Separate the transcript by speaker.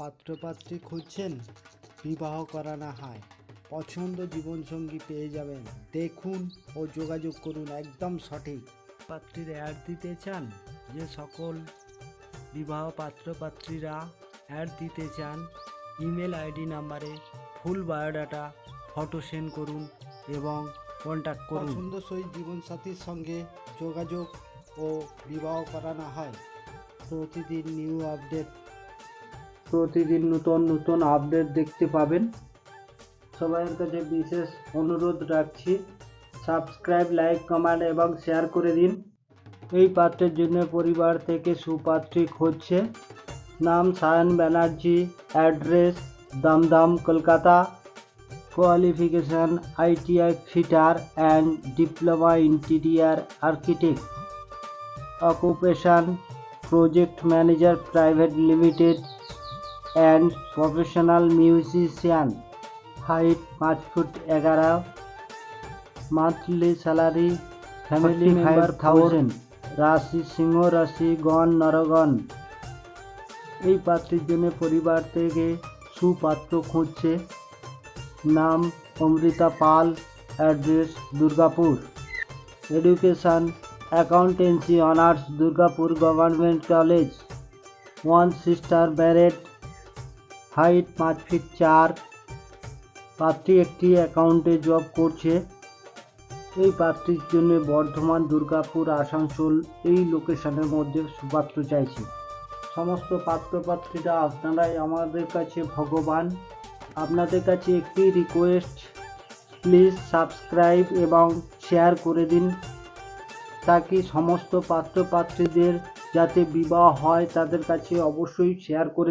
Speaker 1: পাত্রপাত্রী খুঁজছেন, বিবাহ করানো হয়, পছন্দ জীবনসঙ্গী পেয়ে যাবেন। দেখুন ও যোগাযোগ করুন, একদম সঠিক। পাত্রীর অ্যাড দিতে চান, যে সকল বিবাহ পাত্রপাত্রীরা অ্যাড দিতে চান, ইমেল আইডি নাম্বারে ফুল বায়োডাটা ফটো সেন্ড করুন এবং কন্ট্যাক্ট করুন। পছন্দসই জীবনসাথীর সঙ্গে যোগাযোগ ও বিবাহ করানো হয়। প্রতিদিন নিউ আপডেট, প্রতিদিন নতুন আপডেট দেখতে পাবেন। সবাইয়ের কাছে বিশেষ অনুরোধ রাখছি, সাবস্ক্রাইব, লাইক, কমেন্ট এবং শেয়ার করে দিন। এই পাত্রের জন্য পরিবার থেকে সুপাত্রী খুঁজছে। নাম Sayan Banerjee, address Dum Dum, Kolkata. Qualification ITI fitter and diploma interior architect. Occupation project manager private limited and professional musician. Height 5 foot 11। Monthly salary family member 1000। রাশি সিংহ রাশি, গণ নরগণ। এই পাত্রের জন্য পরিবার থেকে সুপাত্র খুঁজছে। নাম Amrita Pal, address Durgapur. Education accountancy honours, Durgapur government college. 1 sister married. Height 5 feet 4। পাত্রী একটি অ্যাকাউন্টে জব করছে। এই পাত্রীর জন্য বর্ধমান, দুর্গাপুর, আসানসোল এই লোকেশনের মধ্যে সুপাত্র চাইছে। সমস্ত পাত্রপাত্রীরা আপনারাই আমাদের কাছে ভগবান। আপনাদের কাছে একটি রিকোয়েস্ট, প্লিজ সাবস্ক্রাইব এবং শেয়ার করে দিন, তাকে সমস্ত পাত্রপাত্রীদের যাতে বিবাহ হয় তাদের কাছে অবশ্যই শেয়ার করে